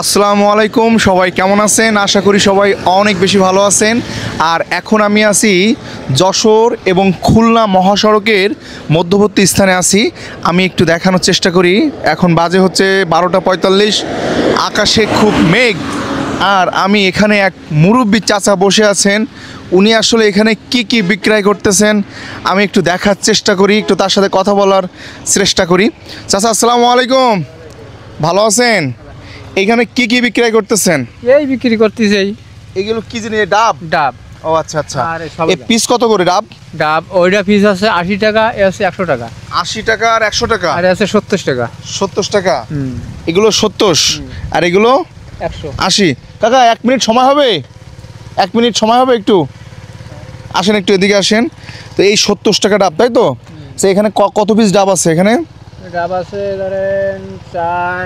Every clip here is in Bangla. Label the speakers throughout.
Speaker 1: আসসালামু আলাইকুম, সবাই কেমন আছেন? আশা করি সবাই অনেক বেশি ভালো আছেন। আর এখন আমি আছি যশোর এবং খুলনা মহাসড়কের মধ্যবর্তী স্থানে আছি। আমি একটু দেখানোর চেষ্টা করি। এখন বাজে হচ্ছে 12:45, আকাশে খুব মেঘ। আর আমি এখানে এক মুরব্বি চাচা বসে আছেন। উনি আসলে এখানে কি বিক্রয় করতেছেন আমি একটু দেখার চেষ্টা করি, একটু তার সাথে কথা বলার চেষ্টা করি। চাচা আসসালামু আলাইকুম, ভালো আছেন? এখানে কি বিক্রয় করতেছেন?
Speaker 2: এই বিক্রি করতেছে।
Speaker 1: এগুলো কি জিনিস? ডাব?
Speaker 2: ডাব।
Speaker 1: ও আচ্ছা আচ্ছা।
Speaker 2: এই
Speaker 1: পিস কত করে ডাব?
Speaker 2: ডাব ওইটা পিস আছে 80 টাকা, এ আছে 100 টাকা।
Speaker 1: 80 টাকা আর 100 টাকা?
Speaker 2: আর আছে 70 টাকা।
Speaker 1: 70 টাকা? এগুলো 70 আর এগুলো
Speaker 2: 100
Speaker 1: 80। কাকা 1 মিনিট সময় হবে? 1 মিনিট সময় হবে? একটু আসেন, একটু এদিকে আসেন। তো এই 70 টাকা ডাব, তাই তো? এখানে কত পিস ডাব আছে এখানে?
Speaker 2: ডাব আছে ধরেন 4,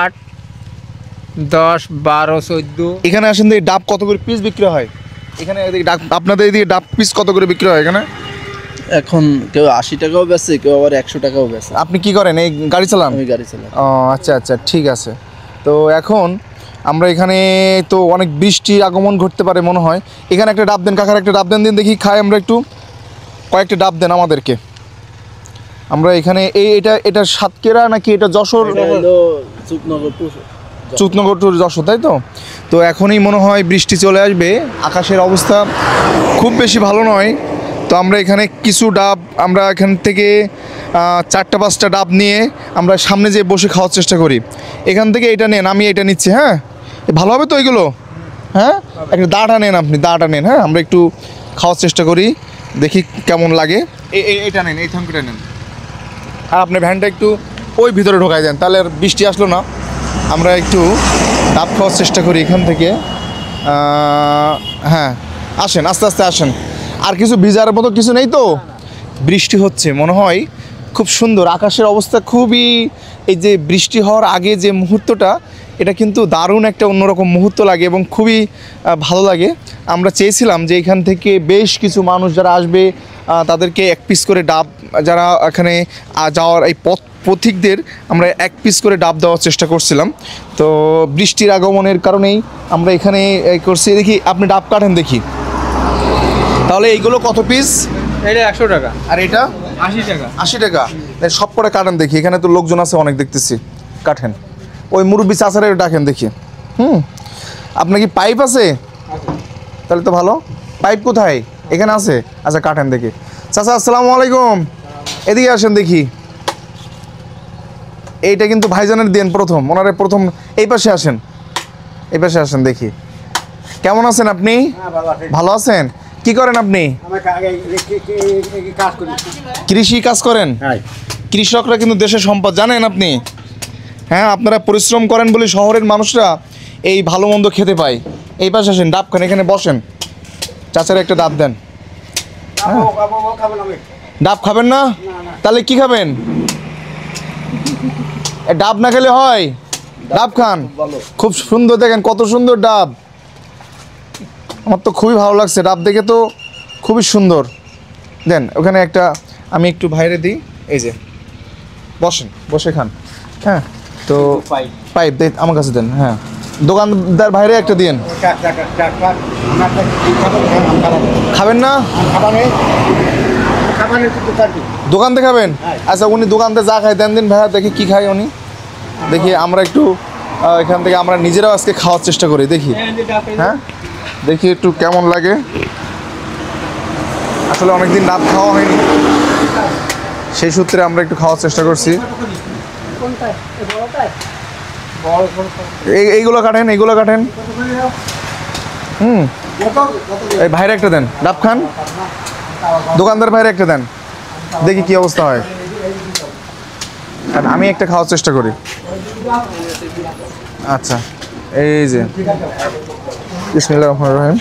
Speaker 2: 8, 10, 12, 14।
Speaker 1: এখানে আসেন, এই ডাব কত করে পিস বিক্রি হয় এখানে? আপনাদের এদিকে ডাব পিস কত করে বিক্রি হয় এখানে?
Speaker 3: এখন কেউ 80 টাকাও বেচে, কেউ আবার 100 টাকাও বেচে।
Speaker 1: আপনি কি করেন? এই গাড়ি চালান?
Speaker 3: আমি গাড়ি চালাই।
Speaker 1: ও আচ্ছা আচ্ছা, ঠিক আছে। তো এখন আমরা এখানে তো অনেক বৃষ্টির আগমন ঘটতে পারে মনে হয়। এখানে একটা ডাব দেন, কাকার একটা ডাব দেন, দিন দেখি খাই আমরা একটু। কয়েকটা ডাব দেন আমাদেরকে। আমরা এখানে এটা সাতক্ষীরা নাকি এটা যশোর? চুতনগর টু যশোর, তাই তো? তো এখনই মনে হয় বৃষ্টি চলে আসবে, আকাশের অবস্থা খুব বেশি ভালো নয়। তো আমরা এখানে কিছু ডাব, আমরা এখান থেকে 4-5টা ডাব নিয়ে আমরা সামনে যেয়ে বসে খাওয়ার চেষ্টা করি। এখান থেকে এটা নেন, আমি এটা নিচ্ছি। হ্যাঁ, ভালো হবে তো এগুলো? হ্যাঁ, একটা দাটা নেন, আপনি দাটা নেন। হ্যাঁ, আমরা একটু খাওয়ার চেষ্টা করি, দেখি কেমন লাগে। এইটা নেন, এই থামকিটা নেন। আর আপনি ভ্যানটা একটু ওই ভিতরে ঢোকাই দেন, তাহলে আর বৃষ্টি আসলো না। আমরা একটু ডাব খাওয়ার চেষ্টা করি এখান থেকে। হ্যাঁ, আসেন, আস্তে আস্তে আসেন। আর কিছু ভিজার মতো কিছু নেই তো? বৃষ্টি হচ্ছে মনে হয়, খুব সুন্দর আকাশের অবস্থা। খুবই, এই যে বৃষ্টি হওয়ার আগে যে মুহূর্তটা, এটা কিন্তু দারুণ একটা অন্যরকম মুহূর্ত লাগে এবং খুবই ভালো লাগে। আমরা চেয়েছিলাম যে এখান থেকে বেশ কিছু মানুষ যারা আসবে তাদেরকে 1 পিস করে ডাব, যারা এখানে যাওয়ার এই পথিকদের আমরা 1 পিস করে ডাব দেওয়ার চেষ্টা করছিলাম। তো বৃষ্টির আগমনের কারণেই আমরা এখানে করছি। দেখি আপনি ডাব কাটেন দেখি। তাহলে এইগুলো কত পিস?
Speaker 2: এটা 100 টাকা।
Speaker 1: আর এটা
Speaker 2: 80 টাকা।
Speaker 1: 80 টাকা। সব করে কাটেন দেখি, এখানে তো লোকজন আছে অনেক দেখতেছি। কাটেন, ওই মুরব্বি চাচারে ডাকেন দেখি। আপনার কি পাইপ আছে? তাহলে তো ভালো। পাইপ কোথায়? এখানে আছে? আচ্ছা, কাটেন দেখি। চাচা আসসালামু আলাইকুম, এদিকে আসেন দেখি। এইটা কিন্তু ভাইজানের দেন প্রথম, ওনারে প্রথম। এই পাশে আসেন, এই পাশে আসেন দেখি। কেমন আছেন আপনি? ভালো আছেন? কি করেন আপনি? কৃষি কাজ করেন? কৃষকরা কিন্তু দেশের সম্পদ, জানেন আপনি? হ্যাঁ, আপনারা পরিশ্রম করেন বলে শহরের মানুষরা এই ভালো মন্দ খেতে পায়। এই পাশে আসেন, ডাব খান, এখানে বসেন। চাচার একটা ডাব দেন। ডাব খাবেন না? তাহলে কি খাবেন? ডাব না খেলে হয়? ডাব খান, খুব সুন্দর। দেখেন কত সুন্দর ডাব, আমার তো খুবই ভালো লাগছে ডাব দেখে, তো খুবই সুন্দর। দেন ওখানে একটা, আমি একটু বাইরে দিই। এই যে বসেন, বসে খান। হ্যাঁ, তো পাইপ দেন আমার কাছে দেন। হ্যাঁ, দোকানদার বাইরে একটা দিন। খাবেন না? দোকান থেকে খাবেন? আচ্ছা, উনি দোকান থেকে যা খায় দেন দিন ভাইয়া, দেখি কি খায় উনি। দেখি আমরা একটু এখান থেকে আমরা নিজেরাও আজকে খাওয়ার চেষ্টা করি, দেখি। হ্যাঁ, দেখি একটু কেমন লাগে। আসলে অনেকদিন ডাব খাওয়া হয়নি, সেই সূত্রে আমরা একটু খাওয়ার চেষ্টা করছি। এইগুলো কাটেন, এইগুলো কাটেন। এই ভাইরে একটা দেন, ডাব খান। দোকানদার ভাইরে একটা দেন, দেখি কি অবস্থা হয়। আর আমি একটা খাওয়ার চেষ্টা করি। আচ্ছা, এই যে বিসমিল্লাহির রহমানির রহিম।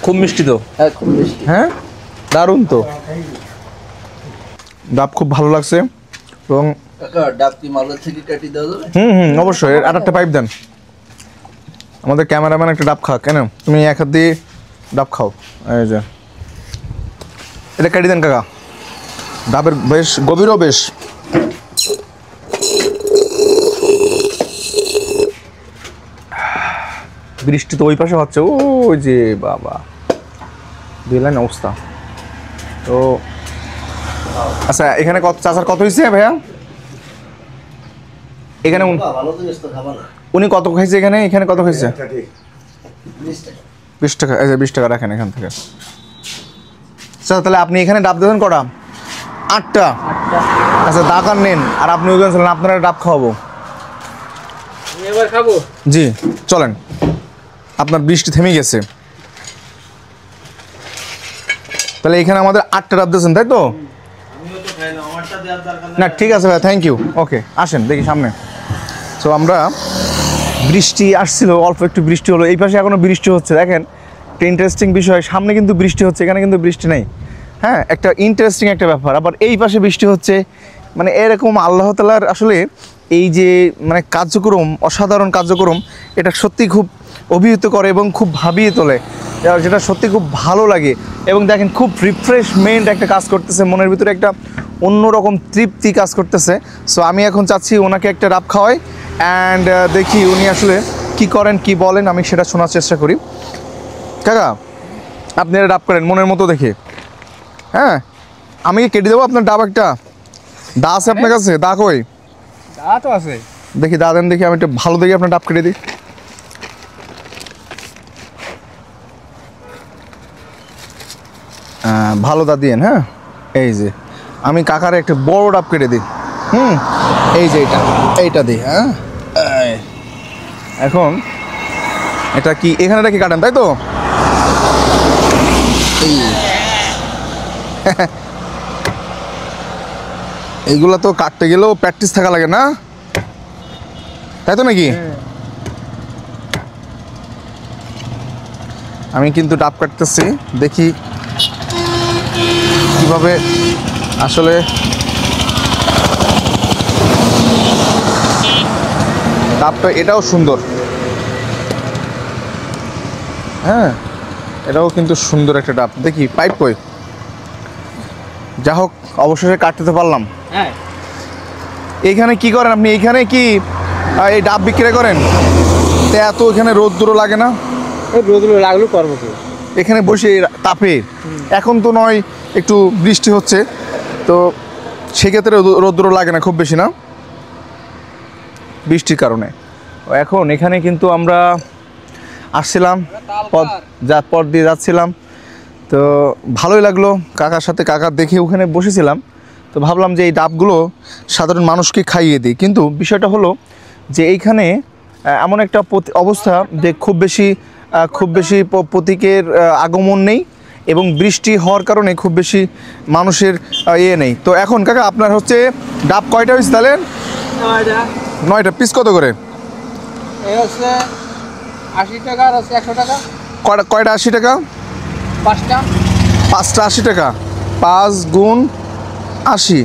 Speaker 1: খুব মিষ্টি তো?
Speaker 3: হ্যাঁ, খুব মিষ্টি।
Speaker 1: হ্যাঁ, দারুণ তো। ডাব খুব ভালো লাগছে। এবং
Speaker 3: ডাব কি মালের থেকে কাটি দেওয়া যাবে?
Speaker 1: অবশ্যই। আর একটা পাইপ দেন। আমাদের ক্যামেরাম্যান একটা ডাব খা। কেন তুমি এক হাত দিয়ে ডাব খাও? এই যে এটা কেটে দেন কাকা। ডাবের বেশ গভীরও বেশ। বৃষ্টি তো ওই পাশে হচ্ছে, ও যে বাবা দুই লাইন অবস্থা। তো আচ্ছা এখানে কত চাচার কত হয়েছে ভাইয়া? এখানে উনি কত খাইছে এখানে? এখানে কত খাইছে? 20 টাকা। এই যে 20 টাকা রাখেন এখান থেকে। আচ্ছা তাহলে আপনি এখানে ডাব দেবেন কটা? 8টা। আচ্ছা দাকার নেন, আর আপনি ওইখানে চলেন, আপনারা ডাব খাওয়াবো।
Speaker 2: এবার খাবো।
Speaker 1: জি চলেন, আপনার বৃষ্টি থেমে গেছে। তাহলে এখানে আমাদের 8টা ডাব দিয়েছেন তাই তো? না ঠিক আছে ভাই, থ্যাংক ইউ। ওকে আসেন দেখি সামনে। সো আমরা বৃষ্টি আসছিল, অল্প একটু বৃষ্টি হলো, এই পাশে এখনও বৃষ্টি হচ্ছে। দেখেন একটা ইন্টারেস্টিং বিষয়, সামনে কিন্তু বৃষ্টি হচ্ছে, এখানে কিন্তু বৃষ্টি নেই। হ্যাঁ একটা ইন্টারেস্টিং একটা ব্যাপার। আবার এই পাশে বৃষ্টি হচ্ছে, মানে এরকম আল্লাহ তাআলার আসলে এই যে মানে কার্যক্রম, অসাধারণ কার্যক্রম, এটা সত্যি খুব অভিহিত করে এবং খুব ভাবিয়ে তোলে, যেটা সত্যি খুব ভালো লাগে। এবং দেখেন খুব রিফ্রেশমেন্ট একটা কাজ করতেছে, মনের ভিতরে একটা অন্যরকম তৃপ্তি কাজ করতেছে। সো আমি এখন চাচ্ছি ওনাকে একটা ডাব খাওয়াই, অ্যান্ড দেখি উনি আসলে কি করেন কি বলেন, আমি সেটা শোনার চেষ্টা করি। কাকা আপনি এটা ডাব করেন মনের মতো দেখে। হ্যাঁ আমি কি কেটে দেবো আপনার ডাব? একটা দা আছে আপনার কাছে? দা কই?
Speaker 2: দা তো আছে।
Speaker 1: দেখি দা দেন দেখি, আমি একটু ভালো দেখি আপনার ডাব কেটে দিই। ভালো দা দিয়েন। হ্যাঁ এই যে আমি কাকারে একটা বড় ডাব কেটে দিই। এই যে এইটা দিই। হ্যাঁ এখন এটা কি এখানে কি কাটেন তাই তো? এইগুলা তো কাটতে গেলেও প্র্যাকটিস থাকা লাগে না, তাই তো নাকি? আমি কিন্তু ডাব কাটতেছি, দেখি কিভাবে আসলে ডাবটা। এটাও সুন্দর, হ্যাঁ এটাও কিন্তু সুন্দর একটা ডাব। দেখি পাইপ কই? যা হোক অবশেষে কাটতে তো পারলাম।
Speaker 2: হ্যাঁ
Speaker 1: এইখানে কি করেন আপনি? এইখানে কি এই ডাব বিক্রি করেন? তো এত এখানে রোদ্দুরও লাগে না?
Speaker 2: ওই রোদগুলো লাগলো করবো কি?
Speaker 1: এখানে বসে তাপে, এখন তো নয় একটু বৃষ্টি হচ্ছে, তো সেক্ষেত্রে রোদ্দুরও লাগে না খুব বেশি, না বৃষ্টির কারণে। এখন এখানে কিন্তু আমরা আসছিলাম, পথ দিয়ে যাচ্ছিলাম, তো ভালোই লাগলো কাকার সাথে। কাকা দেখে ওখানে বসেছিলাম, তো ভাবলাম যে এই ডাবগুলো সাধারণ মানুষকে খাইয়ে দিই। কিন্তু বিষয়টা হলো যে এইখানে এমন একটা অবস্থা যে খুব বেশি প্রতীকের আগমন নেই, এবং বৃষ্টি হওয়ার কারণে খুব বেশি মানুষের ইয়ে নেই। তো এখন কাকা আপনার হচ্ছে ডাব কয়টা হয়েছে তাহলে? 9টা। পিস কত করে?
Speaker 2: এই হচ্ছে 80 টাকা, আর হচ্ছে 100 টাকা।
Speaker 1: কয়টা 80 টাকা?
Speaker 2: 5টা।
Speaker 1: 5টা 80 টাকা। 5 গুণ 80,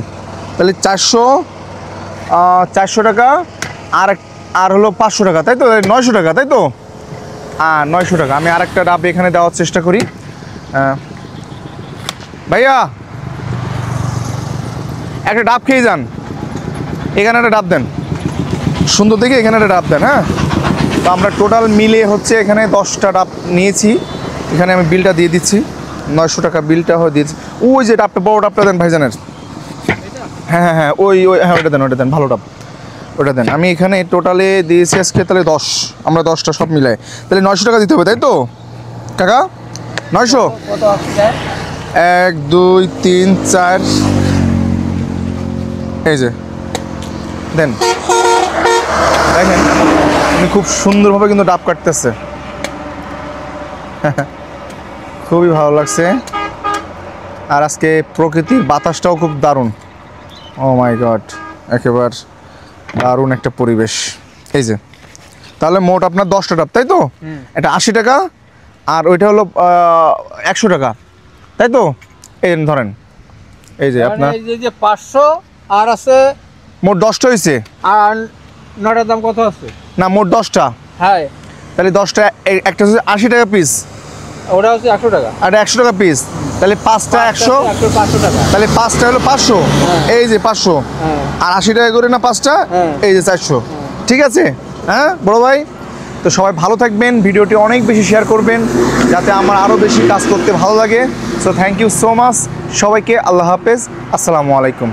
Speaker 1: তাহলে 400 টাকা। আর হলো 500 টাকা, তাই তো? 900 টাকা, তাই তো? 900 টাকা। আমি আরেকটা ডাব এখানে দেওয়ার চেষ্টা করি। ভাইয়া একটা ডাব খেয়ে যান, এখানে একটা ডাব দেন, সুন্দর দেখে এখানে একটা ডাব দেন। হ্যাঁ তো আমরা টোটাল মিলে হচ্ছে এখানে 10টা ডাব নিয়েছি। এখানে আমি বিলটা দিয়ে দিচ্ছি, 900 টাকা বিলটা হয়ে দিয়েছি। ওই যে ডাবটা, বড় ডাবটা দেন ভাইজানের। হ্যাঁ ওই হ্যাঁ ওটা দেন, ভালো ডাব ওটা দেন। আমি এখানে টোটালে দিয়েছি আজকে তাহলে 10, আমরা 10টা সব মিলাই তাহলে 900 টাকা দিতে হবে, তাই তো কাকা? 900। 1 2 3 4, এই যে দেন। দেখেন উনি খুব সুন্দরভাবে কিন্তু ডাব কাটতেছে, খুবই ভালো লাগছে। আর আজকে প্রকৃতির বাতাসটাও খুব দারুণ। ও মাই গড, একেবারে দারুণ একটা পরিবেশ। এই যে তাহলে মোট আপনার 10টা ডাব, তাই তো? এটা 80 টাকা, আর ওইটা হলো 100 টাকা, তাই তো? এই ধরেন, এই যে আপনার
Speaker 2: এই যে 500, আর আছে
Speaker 1: মোট 10টা হয়েছে।
Speaker 2: আর 9টার দাম কত আছে?
Speaker 1: না মোট 10টা।
Speaker 2: হ্যাঁ
Speaker 1: তাহলে 10টা, একটা হচ্ছে 80 টাকা পিস,
Speaker 2: ওটা হচ্ছে 100 টাকা,
Speaker 1: আর 100 টাকা পিস। তাহলে 5টা 100,
Speaker 2: 500 টাকা।
Speaker 1: তাহলে 5টা হলো 500। এই যে 500, আর 80 টাকা করে না 5টা, এই যে 400। ঠিক আছে হ্যাঁ বড় ভাই, তো সবাই ভালো থাকবেন, ভিডিওটি অনেক বেশি শেয়ার করবেন যাতে আমার আরও বেশি কাজ করতে ভালো লাগে। So thank you so much সবাইকে, আল্লাহ হাফেজ, আসসালামু আলাইকুম।